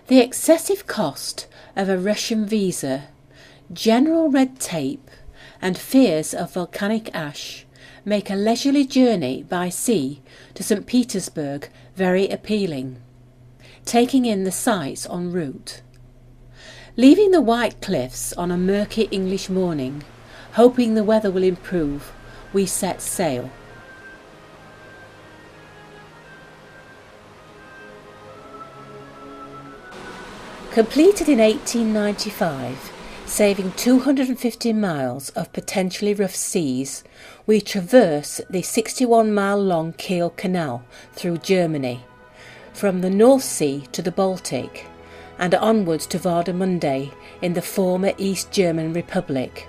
The excessive cost of a Russian visa, general red tape, and fears of volcanic ash make a leisurely journey by sea to St. Petersburg very appealing, taking in the sights en route. Leaving the white cliffs on a murky English morning, hoping the weather will improve, we set sail. Completed in 1895, saving 250 miles of potentially rough seas, we traverse the 61-mile-long Kiel Canal through Germany, from the North Sea to the Baltic, and onwards to Warnemünde in the former East German Republic.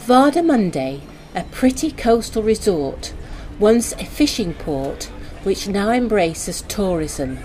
Warnemünde, a pretty coastal resort, once a fishing port, which now embraces tourism.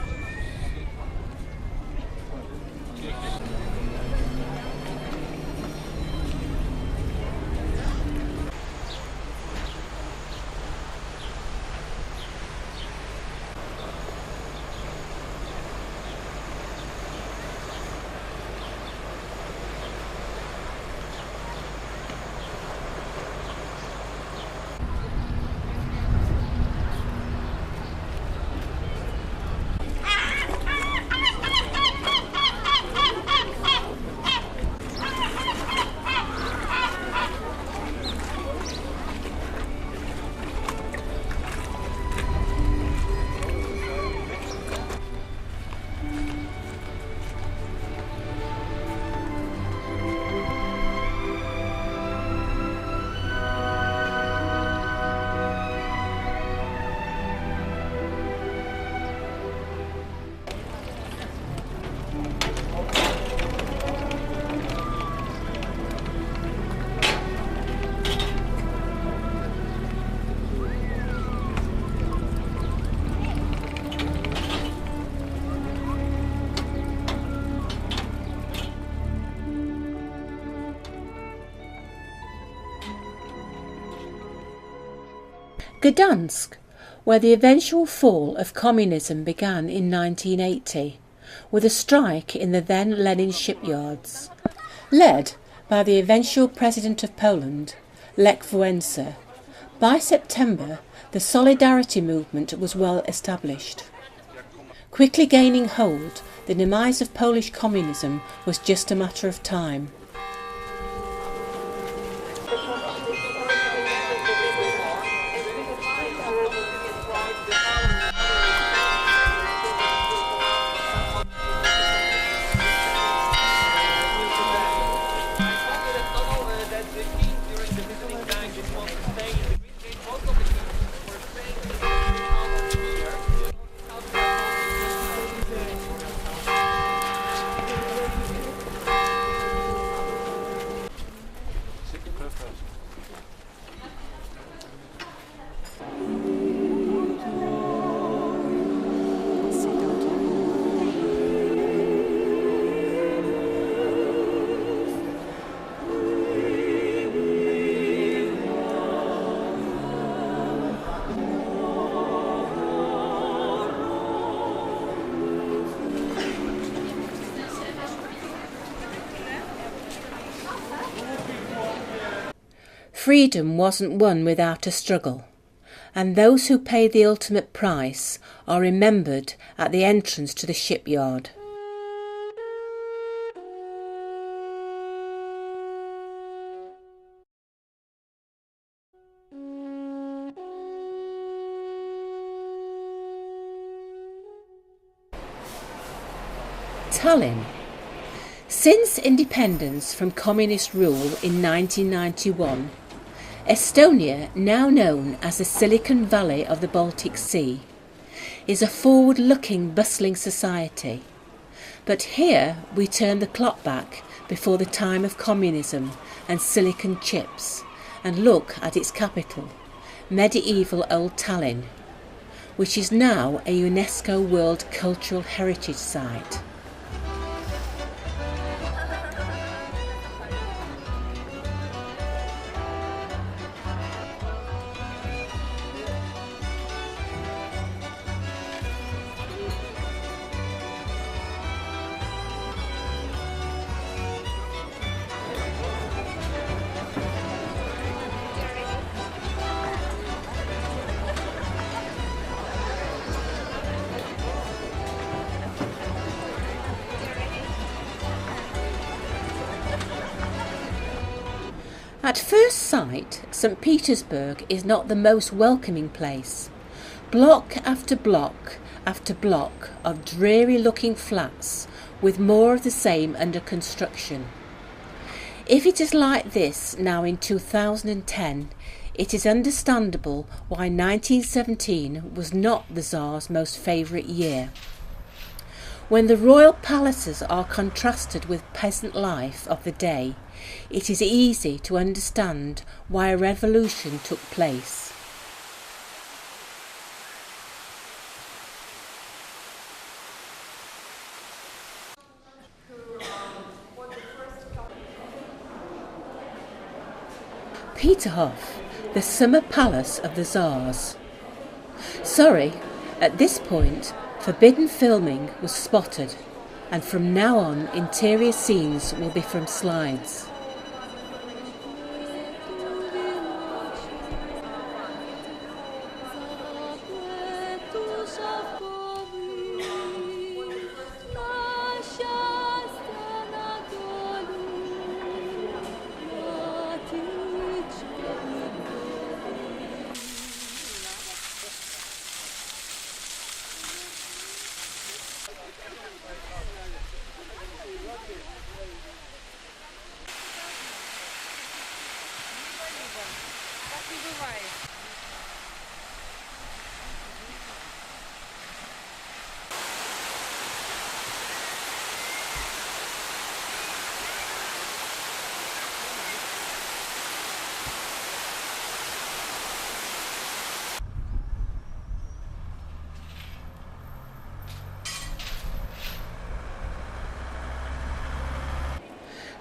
Gdansk, where the eventual fall of communism began in 1980, with a strike in the then Lenin shipyards, led by the eventual President of Poland, Lech Wałęsa. By September, the Solidarity movement was well established. Quickly gaining hold, the demise of Polish communism was just a matter of time. Freedom wasn't won without a struggle, and those who paid the ultimate price are remembered at the entrance to the shipyard. Tallinn. Since independence from communist rule in 1991, Estonia, now known as the Silicon Valley of the Baltic Sea, is a forward-looking, bustling society. But here we turn the clock back before the time of communism and silicon chips and look at its capital, medieval Old Tallinn, which is now a UNESCO World Cultural Heritage Site. At first sight, St. Petersburg is not the most welcoming place. Block after block after block of dreary-looking flats with more of the same under construction. If it is like this now in 2010, it is understandable why 1917 was not the Tsar's most favourite year. When the royal palaces are contrasted with peasant life of the day, it is easy to understand why a revolution took place. Peterhof, the summer palace of the Tsars. Sorry, at this point, forbidden filming was spotted, and from now on interior scenes will be from slides.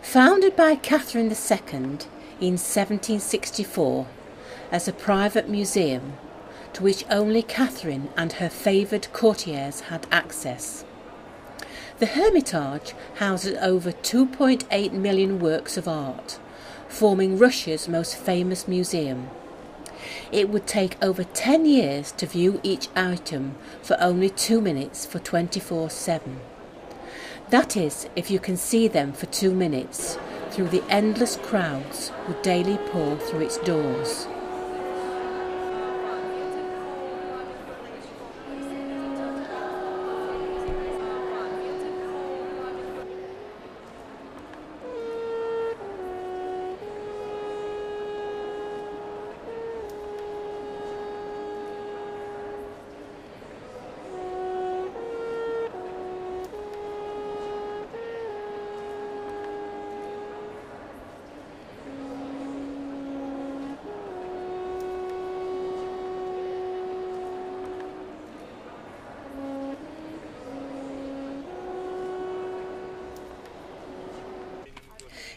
Founded by Catherine II in 1764 as a private museum to which only Catherine and her favoured courtiers had access, the Hermitage houses over 2.8 million works of art, forming Russia's most famous museum. It would take over 10 years to view each item for only 2 minutes for 24/7. That is, if you can see them for 2 minutes through the endless crowds who daily pour through its doors.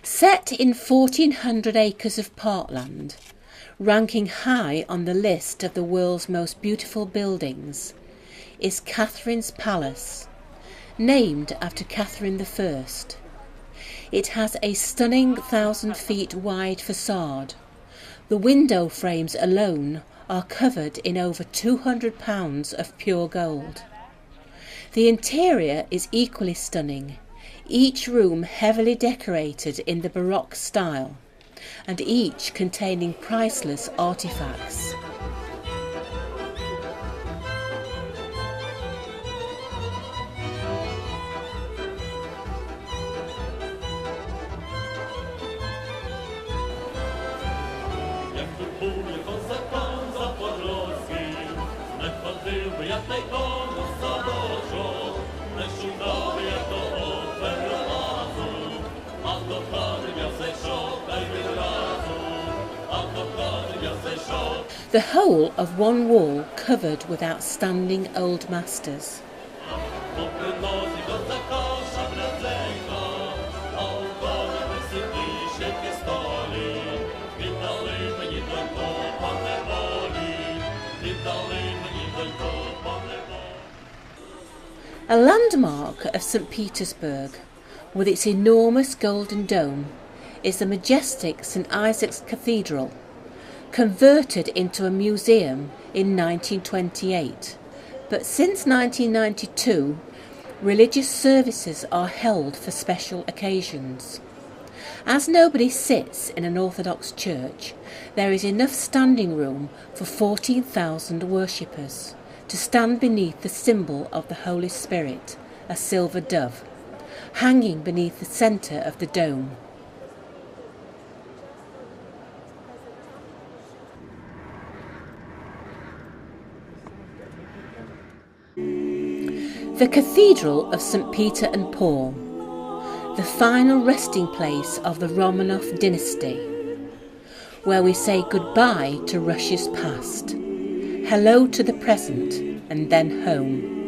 Set in 1,400 acres of parkland, ranking high on the list of the world's most beautiful buildings, is Catherine's Palace, named after Catherine I. It has a stunning 1,000 feet wide facade. The window frames alone are covered in over £200 of pure gold. The interior is equally stunning, each room heavily decorated in the Baroque style, and each containing priceless artefacts. The whole of one wall covered with outstanding old masters. A landmark of St. Petersburg, with its enormous golden dome, is the majestic St. Isaac's Cathedral, converted into a museum in 1928, but since 1992 religious services are held for special occasions. As nobody sits in an Orthodox church, there is enough standing room for 14,000 worshippers to stand beneath the symbol of the Holy Spirit, a silver dove, hanging beneath the centre of the dome. The Cathedral of St. Peter and Paul, the final resting place of the Romanov dynasty, where we say goodbye to Russia's past, hello to the present, and then home.